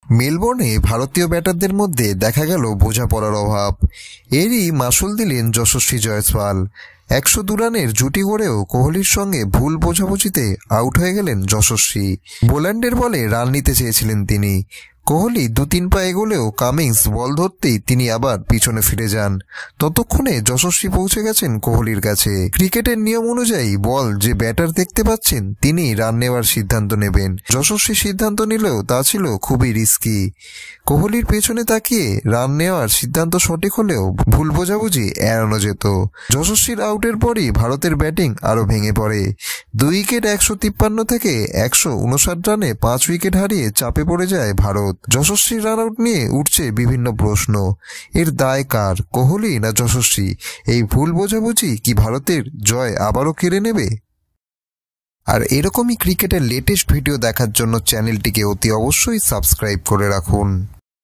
মেলবোর্নে ভারতীয় ব্যাটারদের মধ্যে দেখা গেল বোঝাপড়ার অভাব। এরই মাসুল দিলেন যশস্বী জয়সওয়াল। 102 রানের জুটি গড়েও কোহলির সঙ্গে ভুল বোঝাবুঝিতে আউট হয়ে গেলেন যশস্বী। বোল্যান্ডের বলে রান নিতে চেয়েছিলেন তিনি। কোহলি 2-3 পা এগোলেও কামিন্স বল ধরতেই তিনি আবার পিছনে ফিরে যান। ততক্ষণে যশস্বী পৌঁছে গেছেন কোহলির কাছে। ক্রিকেটের নিয়ম অনুযায়ী বল যে ব্যাটার দেখতে পাচ্ছেন তিনি রান নেওয়ার সিদ্ধান্ত নেবেন। যশস্বী সিদ্ধান্ত নিলেও তা ছিল খুবই রিস্কি। কোহলির পেছনে তাকিয়ে রান নেওয়ার সিদ্ধান্ত সঠিক হলেও ভুল বোঝাবুঝি এড়ানো যেত। যশস্বীর আউটের পরই ভারতের ব্যাটিং আরও ভেঙে পড়ে। 2 উইকেট 153 থেকে 159 রানে 5 উইকেট হারিয়ে চাপে পড়ে যায় ভারত। যশস্বীর রান আউট নিয়ে উঠছে বিভিন্ন প্রশ্ন। এর দায় কার, কোহলি না যশস্বী? এই ভুল বোঝাবুঝি কি ভারতের জয় আবারও কেড়ে নেবে? আর এরকমই ক্রিকেটের লেটেস্ট ভিডিও দেখার জন্য চ্যানেলটিকে অতি অবশ্যই সাবস্ক্রাইব করে রাখুন।